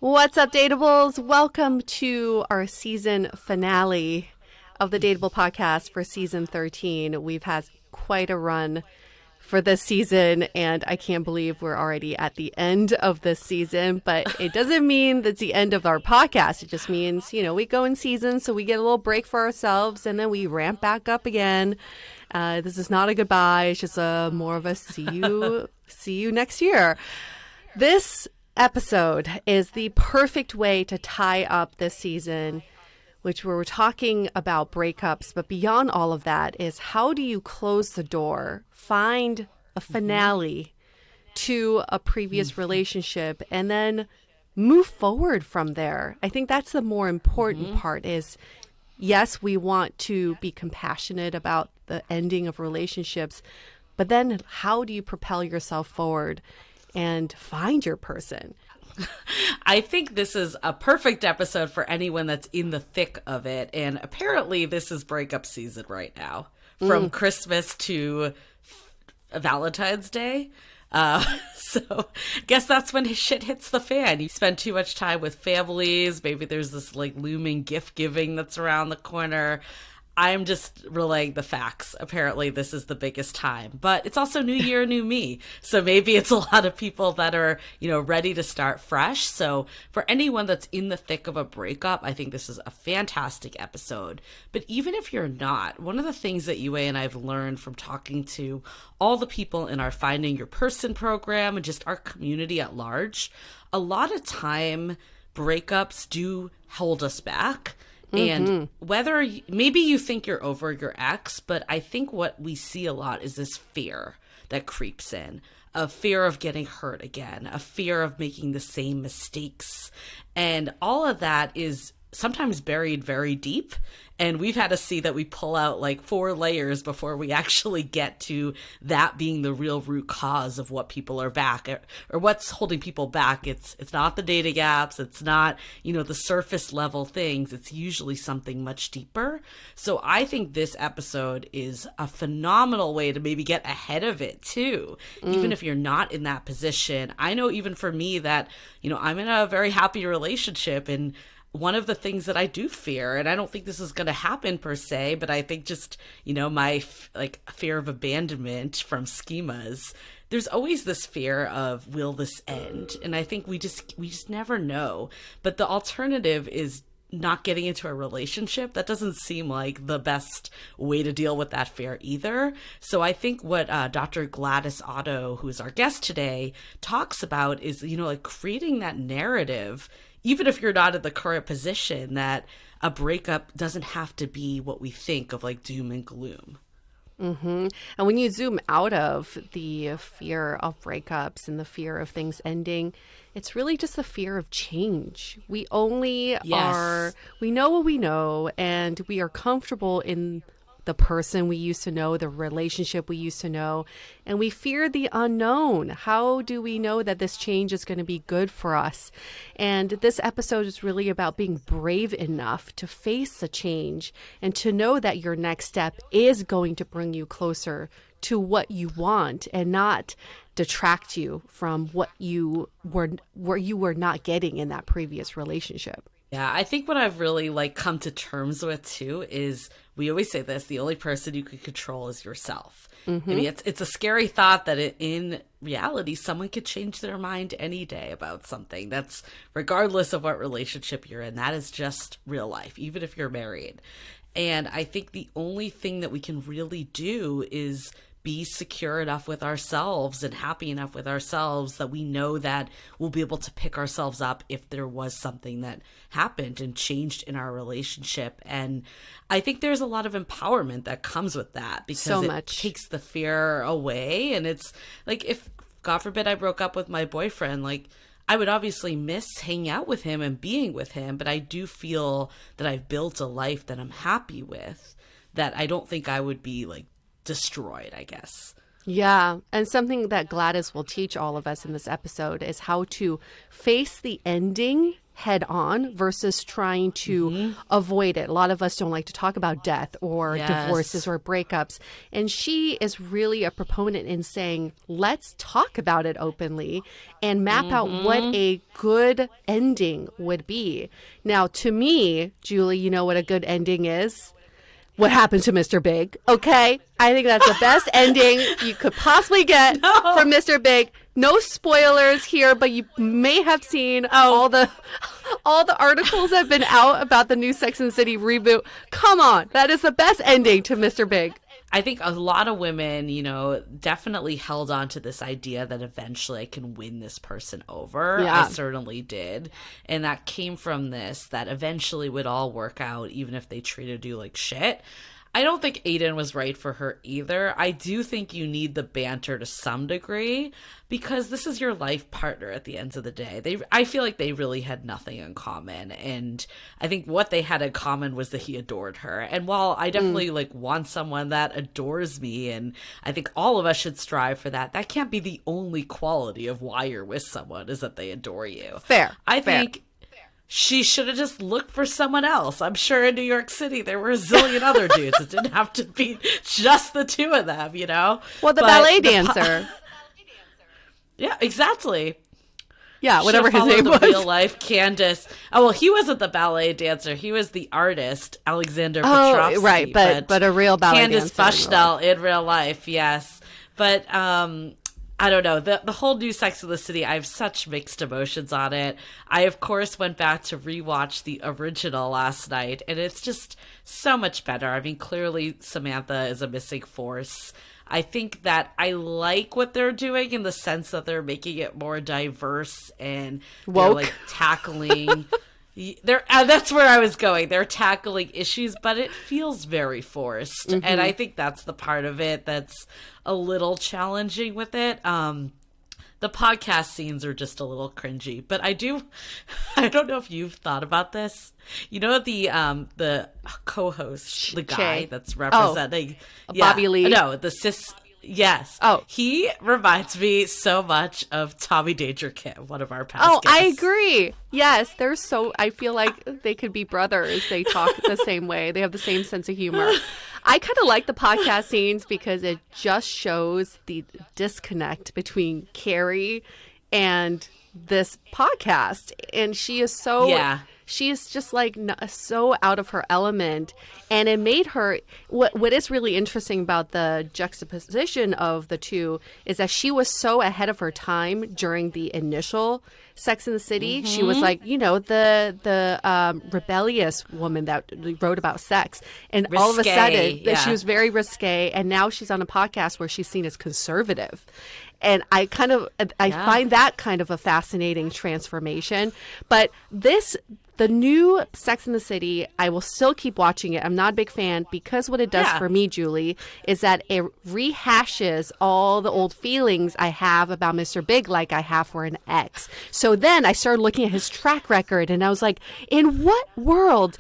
What's up, Dateables? Welcome to our season finale of the Dateable podcast for season 13. We've had quite a run for this season, and I can't believe we're already at the end of this season, but it doesn't mean that's the end of our podcast. It just means, we go in seasons, so we get a little break for ourselves, and then we ramp back up again. This is not a goodbye. It's just more of a see you next year. This episode is the perfect way to tie up this season, which we're talking about breakups, but beyond all of that is how do you close the door, find a finale to a previous relationship, and then move forward from there. I think that's the more important part is, yes, we want to be compassionate about the ending of relationships, but then how do you propel yourself forward and find your person? I think this is a perfect episode for anyone that's in the thick of it. And apparently this is breakup season right now, from Christmas to Valentine's Day. So I guess that's when shit hits the fan. You spend too much time with families. Maybe there's this looming gift giving that's around the corner. I'm just relaying the facts. Apparently, this is the biggest time. But it's also New Year, New Me. So maybe it's a lot of people that are, ready to start fresh. So for anyone that's in the thick of a breakup, I think this is a fantastic episode. But even if you're not, one of the things that Yue and I have learned from talking to all the people in our Finding Your Person program and just our community at large, a lot of time breakups do hold us back. And whether maybe you think you're over your ex, but I think what we see a lot is this fear that creeps in, a fear of getting hurt again, a fear of making the same mistakes. And all of that is sometimes buried very deep. And we've had to see that we pull out 4 layers before we actually get to that being the real root cause of what people are back or what's holding people back. It's not the dating apps. It's not, the surface level things. It's usually something much deeper. So I think this episode is a phenomenal way to maybe get ahead of it too. Even if you're not in that position. I know even for me that, I'm in a very happy relationship, and one of the things that I do fear, and I don't think this is going to happen per se, but I think just, my fear of abandonment from schemas, there's always this fear of, will this end? And I think we just never know. But the alternative is not getting into a relationship. That doesn't seem like the best way to deal with that fear either. So I think what Dr. Gladys Otto, who is our guest today, talks about is, creating that narrative, even if you're not in the current position, that a breakup doesn't have to be what we think of doom and gloom. And when you zoom out of the fear of breakups and the fear of things ending, it's really just the fear of change. We only we know what we know, and we are comfortable in the person we used to know, the relationship we used to know, and we fear the unknown. How do we know that this change is going to be good for us? And this episode is really about being brave enough to face the change and to know that your next step is going to bring you closer to what you want and not detract you from what you were not getting in that previous relationship. Yeah, I think what I've really come to terms with too is, we always say this, the only person you can control is yourself. I mean, it's a scary thought that in reality, someone could change their mind any day about something. That's regardless of what relationship you're in. That is just real life, even if you're married. And I think the only thing that we can really do is be secure enough with ourselves and happy enough with ourselves that we know that we'll be able to pick ourselves up if there was something that happened and changed in our relationship. And I think there's a lot of empowerment that comes with that, because it takes the fear away. And it's if, God forbid, I broke up with my boyfriend, I would obviously miss hanging out with him and being with him, but I do feel that I've built a life that I'm happy with, that I don't think I would be destroyed, I guess. Yeah. And something that Gladys will teach all of us in this episode is how to face the ending head on versus trying to avoid it. A lot of us don't like to talk about death or divorces or breakups. And she is really a proponent in saying, let's talk about it openly and map out what a good ending would be. Now, to me, Julie, you know what a good ending is? What happened to Mr. Big, okay? I think that's the best ending you could possibly get from Mr. Big. No spoilers here, but you may have seen all the articles that have been out about the new Sex and the City reboot. Come on, that is the best ending to Mr. Big. I think a lot of women, you know, definitely held on to this idea that eventually I can win this person over. Yeah. I certainly did. And that came from this, that eventually would all work out, even if they treated you like shit. I don't think Aiden was right for her either. I do think you need the banter to some degree because this is your life partner at the end of the day. I feel like they really had nothing in common. And I think what they had in common was that he adored her. And while I definitely want someone that adores me, and I think all of us should strive for that, that can't be the only quality of why you're with someone is that they adore you. Fair. I think she should have just looked for someone else. I'm sure in New York City there were a zillion other dudes. It didn't have to be just the two of them, you know? Well, the ballet dancer. Yeah, exactly. Yeah, whatever his name was. Real life Candace. Oh, well, he wasn't the ballet dancer. He was the artist, Alexander Petrovsky. Oh, right, but a real ballet dancer. Candace Bushnell in real life, yes. But I don't know. The whole new Sex and the City, I have such mixed emotions on it. I, of course, went back to rewatch the original last night, and it's just so much better. I mean, clearly Samantha is a missing force. I think that I like what they're doing in the sense that they're making it more diverse and woke. They're tackling... that's where I was going. They're tackling issues, but it feels very forced. And I think that's the part of it that's a little challenging with it. The podcast scenes are just a little cringy, but I don't know if you've thought about this. You know, the co-host, the guy that's representing Bobby Lee. No, the cis. Yes. Oh. He reminds me so much of Tommy Danger Kim, one of our past guests. I agree. Yes, I feel like they could be brothers. They talk the same way. They have the same sense of humor. I kind of like the podcast scenes because it just shows the disconnect between Carrie and this podcast. And she is she is just so out of her element. And it made her, what is really interesting about the juxtaposition of the two is that she was so ahead of her time during the initial Sex and the City. She was the rebellious woman that wrote about sex. And risque, all of a sudden, she was very risque. And now she's on a podcast where she's seen as conservative. And I find that kind of a fascinating transformation. But the new Sex and the City, I will still keep watching it. I'm not a big fan because what it does for me, Julie, is that it rehashes all the old feelings I have about Mr. Big like I have for an ex. So then I started looking at his track record and I was like, in what world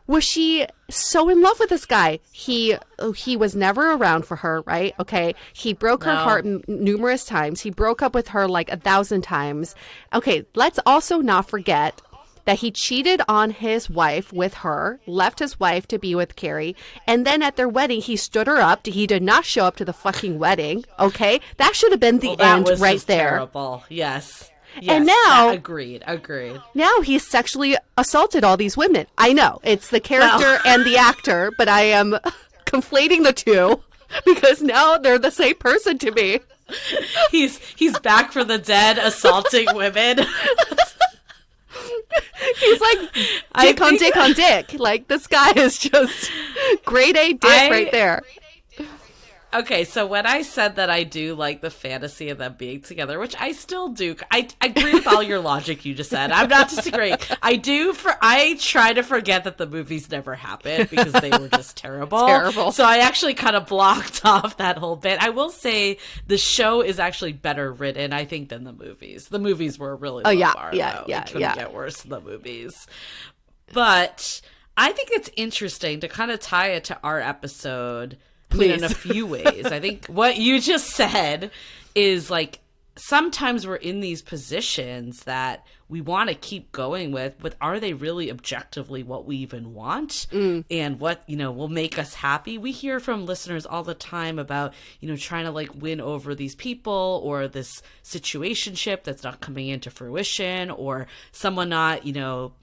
was she so in love with this guy? He was never around for her, right? Okay. He broke her heart numerous times. He broke up with her 1,000 times. Okay. Let's also not forget that he cheated on his wife with her, left his wife to be with Carrie, and then at their wedding, he stood her up. He did not show up to the fucking wedding, okay? That should have been the end right there. Terrible. Yes. And now... Agreed. Now he's sexually assaulted all these women. I know. It's the character and the actor, but I am conflating the two because now they're the same person to me. He's back from the dead, assaulting women. He's dick on dick. Like, this guy is just grade A dick right there. Okay, so when I said that I do like the fantasy of them being together, which I still do, I agree with all your logic you just said. I'm not disagreeing. I try to forget that the movies never happened because they were just terrible. So I actually kind of blocked off that whole bit. I will say the show is actually better written, I think, than the movies. The movies were really low bar, though. It couldn't get worse than the movies. But I think it's interesting to kind of tie it to our episode in a few ways. I think what you just said is sometimes we're in these positions that we want to keep going with, but are they really objectively what we even want? And what, will make us happy? We hear from listeners all the time about, trying to like win over these people, or this situationship that's not coming into fruition, or someone not,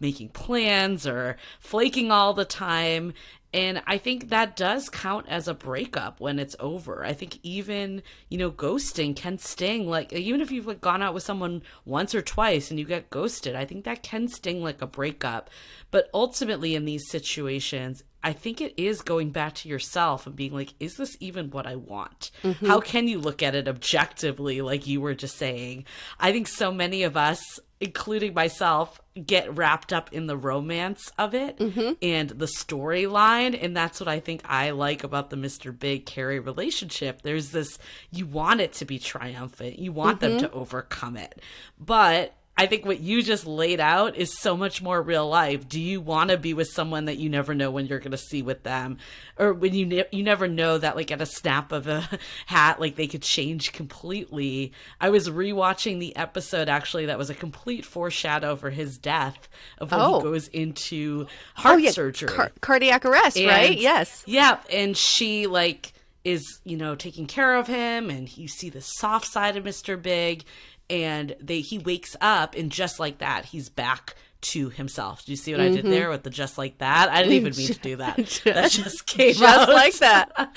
making plans or flaking all the time. And I think that does count as a breakup when it's over. I think even, ghosting can sting. Like, even if you've like gone out with someone once or twice and you get ghosted, I think that can sting like a breakup. But ultimately in these situations, I think it is going back to yourself and being like, is this even what I want? How can you look at it objectively, like you were just saying? I think so many of us, including myself, get wrapped up in the romance of it and the storyline. And that's what I think I like about the Mr. Big Carrie relationship. There's this, you want it to be triumphant. You want them to overcome it. But I think what you just laid out is so much more real life. Do you want to be with someone that you never know when you're going to see with them? Or when you never know that like at a snap of a hat, like they could change completely. I was rewatching the episode actually that was a complete foreshadow for his death of when he goes into heart surgery. Cardiac arrest, right? Yes. Yeah. And she like is, taking care of him, and you see the soft side of Mr. Big. And he wakes up, and just like that, he's back to himself. Do you see what I did there with the just like that? I didn't even mean to do that. That just came just out. Like that.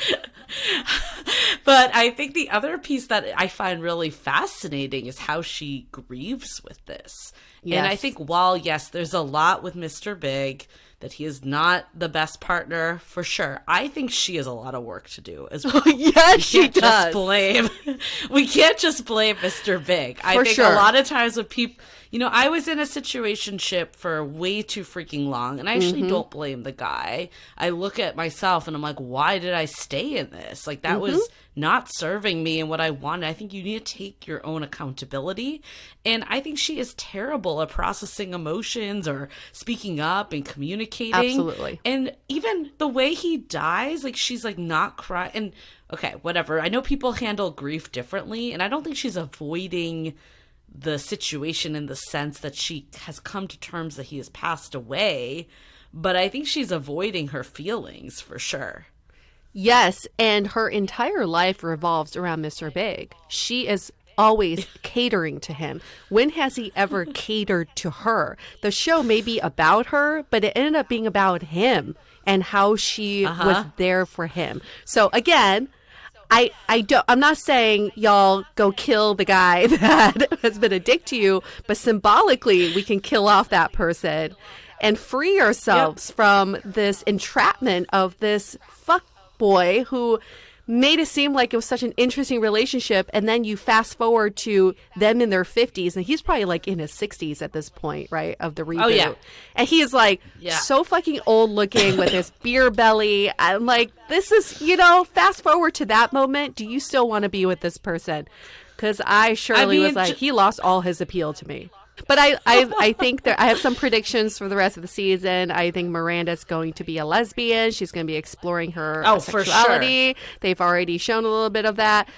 But I think the other piece that I find really fascinating is how she grieves with this. Yes. And I think while, yes, there's a lot with Mr. Big, that he is not the best partner for sure, I think she has a lot of work to do as well. Yes, she does. We can't just blame Mr. Big. I think a lot of times with people, I was in a situationship for way too freaking long, and I actually don't blame the guy. I look at myself and I'm like, why did I stay in this? Like, that was not serving me and what I wanted. I think you need to take your own accountability. And I think she is terrible at processing emotions or speaking up and communicating. Absolutely. And even the way he dies, like, she's like not crying. And okay, whatever. I know people handle grief differently, and I don't think she's avoiding the situation in the sense that she has come to terms that he has passed away, but I think she's avoiding her feelings for sure. Yes, and her entire life revolves around Mr. Big. She is always catering to him. When has he ever catered to her? The show may be about her, but it ended up being about him and how she was there for him. So again, I'm not saying y'all go kill the guy that has been a dick to you, but symbolically we can kill off that person and free ourselves from this entrapment of this fuck boy who made it seem like it was such an interesting relationship, and then you fast forward to them in their 50s, and he's probably like in his 60s at this point, right, of the reboot. Oh, yeah. And he is like so fucking old looking with his beer belly. I'm like, this is, fast forward to that moment. Do you still want to be with this person? Because I was like, he lost all his appeal to me. But I think I have some predictions for the rest of the season. I think Miranda's going to be a lesbian. She's going to be exploring her sexuality. For sure. They've already shown a little bit of that.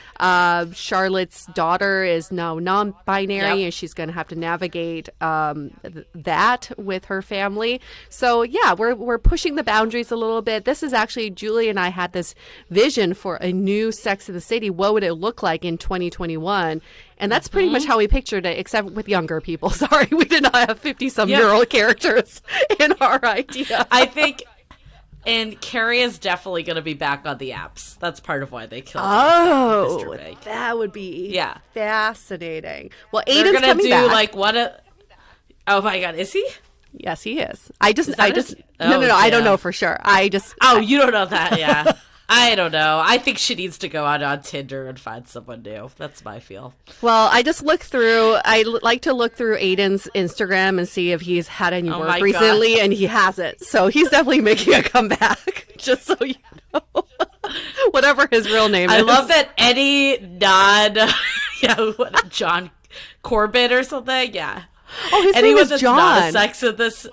Charlotte's daughter is now non-binary, and she's going to have to navigate that with her family. So yeah, we're pushing the boundaries a little bit. This is actually, Julie and I had this vision for a new Sex and the City. What would it look like in 2021? And that's pretty much how we pictured it, except with younger people. Sorry, we did not have 50-some-year-old characters in our idea. I think, and Carrie is definitely going to be back on the apps. That's part of why they killed Mr. Big. That would be fascinating. Well, Aiden's They're coming back. Like what a... Oh my God, is he? Yes, he is. No, I don't know for sure. You don't know that, yeah. I don't know. I think she needs to go out on Tinder and find someone new. That's my feel. Well, I like to look through Aiden's Instagram and see if he's had any work recently, and he hasn't. So he's definitely making a comeback, just so you know. Whatever his real name is. I love that Eddie John Corbett or something, yeah. Oh, his name is John. Not a Sex of this...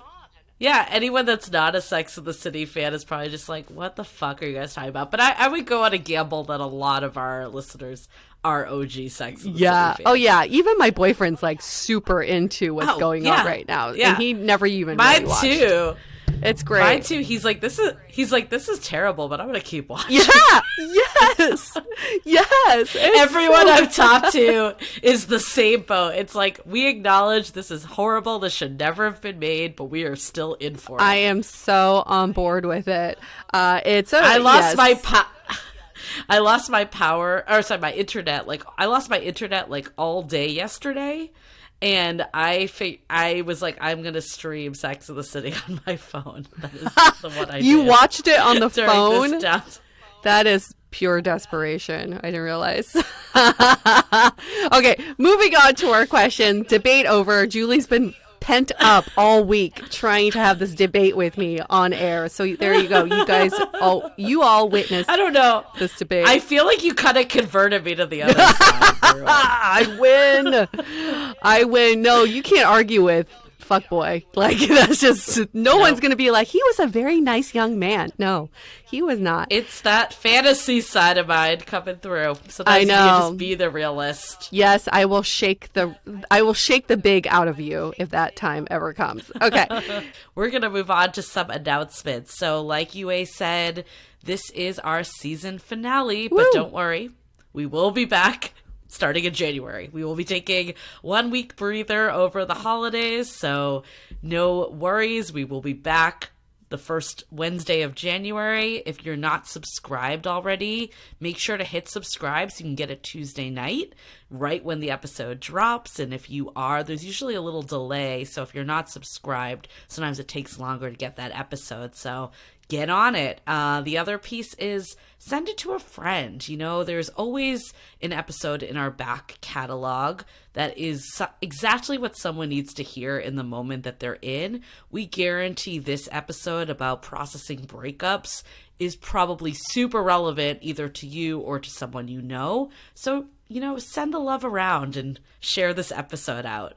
Yeah, anyone that's not a Sex and the City fan is probably just like, what the fuck are you guys talking about? But I would go on a gamble that a lot of our listeners are OG Sex and the City fans. Oh, yeah. Even my boyfriend's like super into what's going on right now. Yeah. And he never even Mine really watched. too. It's great. Mine too. He's like, this is terrible, but I'm going to keep watching. Yeah. Yes. Yes. Everyone I've talked to is the same boat. It's like, we acknowledge this is horrible. This should never have been made, but we are still in for it. I am so on board with it. I lost my I lost my power, or sorry, my internet. Like, I lost my internet like all day yesterday. And I was like, I'm going to stream Sex and the City on my phone. That is the one I did. You watched it on the phone? This that is pure desperation. I didn't realize. Okay, moving on to our question. Debate over. Julie's been pent up all week trying to have this debate with me on air. So there you go. You guys, you all witnessed. I don't know this debate. I feel like you kind of converted me to the other side. I win. No, you can't argue with fuckboy. Like, that's just no one's gonna be like, he was a very nice young man. No, he was not. It's that fantasy side of mine coming through. Sometimes I know. You can just be the realist. Yes, I will shake the big out of you if that time ever comes. Okay. We're gonna move on to some announcements. So like Yue said, this is our season finale, but don't worry, we will be back starting in January. We will be taking 1 week breather over the holidays, so no worries. We will be back the first Wednesday of January. If you're not subscribed already, make sure to hit subscribe so you can get it Tuesday night, right when the episode drops. And if you are, there's usually a little delay, so if you're not subscribed, sometimes it takes longer to get that episode, so get on it. The other piece is send it to a friend. You know, there's always an episode in our back catalog that is exactly what someone needs to hear in the moment that they're in. We guarantee this episode about processing breakups is probably super relevant either to you or to someone you know. So, you know, send the love around and share this episode out.